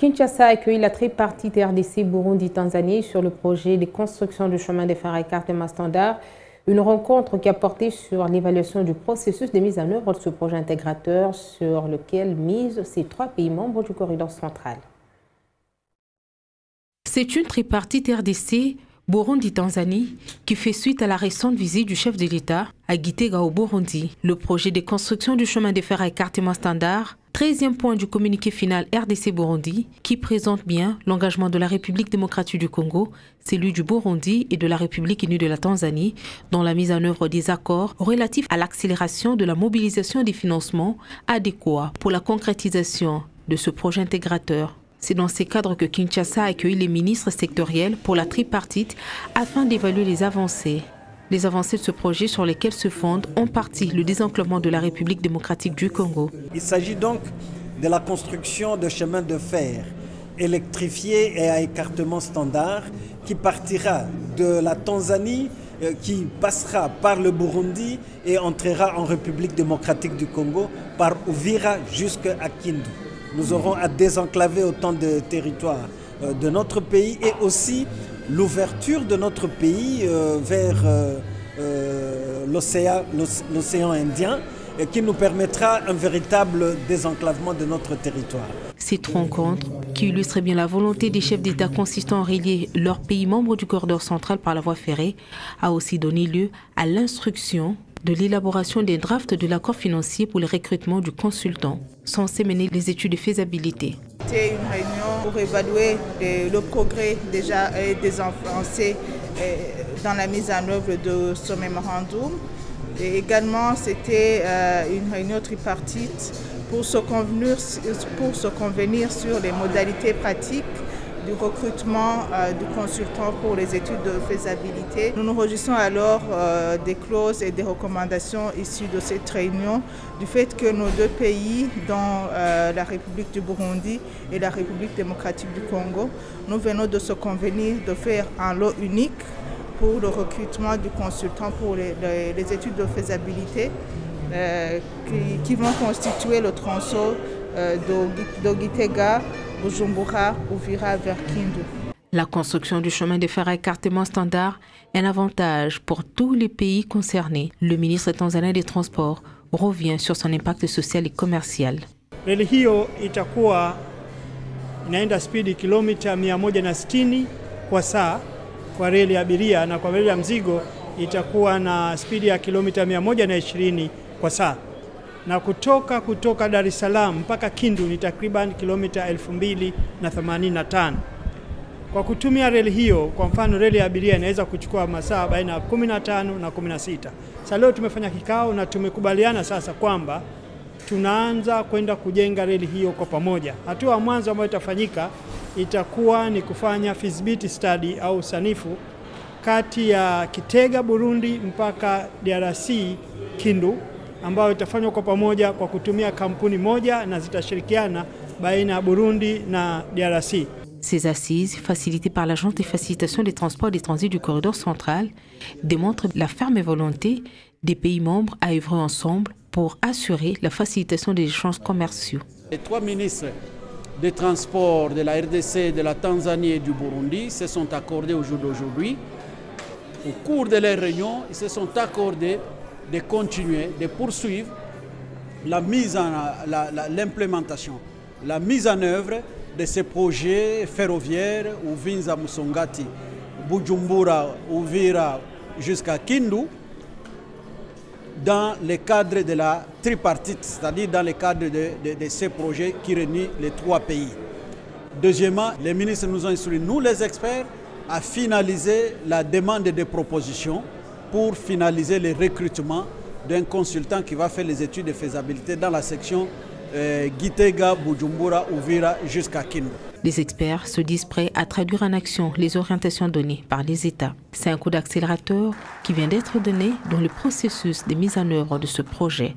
Kinshasa accueille la tripartite RDC Burundi-Tanzanie sur le projet de construction du chemin de fer écartement standard. Une rencontre qui a porté sur l'évaluation du processus de mise en œuvre de ce projet intégrateur sur lequel misent ces trois pays membres du corridor central. C'est une tripartite RDC Burundi-Tanzanie qui fait suite à la récente visite du chef de l'État à Gitega au Burundi. Le projet de construction du chemin de fer à écartement standard, 13e point du communiqué final RDC-Burundi, qui présente bien l'engagement de la République démocratique du Congo, celui du Burundi et de la République unie de la Tanzanie dans la mise en œuvre des accords relatifs à l'accélération de la mobilisation des financements adéquats pour la concrétisation de ce projet intégrateur. C'est dans ces cadres que Kinshasa a accueilli les ministres sectoriels pour la tripartite afin d'évaluer les avancées. Les avancées de ce projet sur lesquelles se fonde en partie le désenclavement de la République démocratique du Congo. Il s'agit donc de la construction de chemins de fer électrifiés et à écartement standard qui partira de la Tanzanie, qui passera par le Burundi et entrera en République démocratique du Congo par Uvira jusqu'à Kindu. Nous aurons à désenclaver autant de territoires de notre pays et aussi l'ouverture de notre pays vers l'océan Indien qui nous permettra un véritable désenclavement de notre territoire. Cette rencontre, qui illustre bien la volonté des chefs d'État consistant à relier leurs pays membres du corridor central par la voie ferrée, a aussi donné lieu à l'instruction de l'élaboration des drafts de l'accord financier pour le recrutement du consultant, censé mener les études de faisabilité. C'était une réunion pour évaluer le progrès déjà des avancées dans la mise en œuvre de ce mémorandum. Et également, c'était une réunion tripartite pour se convenir sur les modalités pratiques du recrutement du consultant pour les études de faisabilité. Nous nous réjouissons alors des clauses et des recommandations issues de cette réunion, du fait que nos deux pays, dont la République du Burundi et la République démocratique du Congo, nous venons de se convenir de faire un lot unique pour le recrutement du consultant pour les études de faisabilité qui vont constituer le tronçon de Gitega, Bujumbura, Uvira vers Kindu. La construction du chemin de fer à écartement standard est un avantage pour tous les pays concernés. Le ministre tanzanien des Transports revient sur son impact social et commercial. Reli hiyo itakuwa inaenda spidi kilomita 160 kwa saa kwa reli ya abiria, na kwa reli ya mzigo itakuwa na spidi ya kilomita 120 kwa saa. Na kutoka Dar es Salaam mpaka Kindu ni takriban kilomita 2085. Kwa kutumia reli hiyo, kwa mfano reli ya abiria inaweza kuchukua masaa baina ya 15 na 16. Sasa leo tumefanya kikao na tumekubaliana sasa kwamba tunaanza kwenda kujenga reli hiyo kwa pamoja. Hatua ya mwanzo ambayo itafanyika itakuwa ni kufanya feasibility study au sanifu kati ya Kitega Burundi mpaka DRC Kindu, ambayo itafanywa kwa pamoja kwa kutumia kampuni moja na zitashirikiana baina ya Burundi na DRC. Ces assises, facilitées par l'Agence de facilitation des transports et des transits du corridor central, démontrent la ferme volonté des pays membres à œuvrer ensemble pour assurer la facilitation des échanges commerciaux. Les trois ministres des transports de la RDC, de la Tanzanie et du Burundi se sont accordés au jour d'aujourd'hui. Au cours de leur réunion, ils se sont accordés de continuer, de poursuivre l'implémentation, la mise en œuvre de ces projets ferroviaires Uvinza Musongati, Bujumbura, Uvira jusqu'à Kindu, dans le cadre de la tripartite, c'est-à-dire dans le cadre de ces projets qui réunissent les trois pays. Deuxièmement, les ministres nous ont instruit, nous les experts, à finaliser la demande de propositions pour finaliser le recrutement d'un consultant qui va faire les études de faisabilité dans la section Gitega, Bujumbura, Uvira jusqu'à Kindu. Les experts se disent prêts à traduire en action les orientations données par les États. C'est un coup d'accélérateur qui vient d'être donné dans le processus de mise en œuvre de ce projet.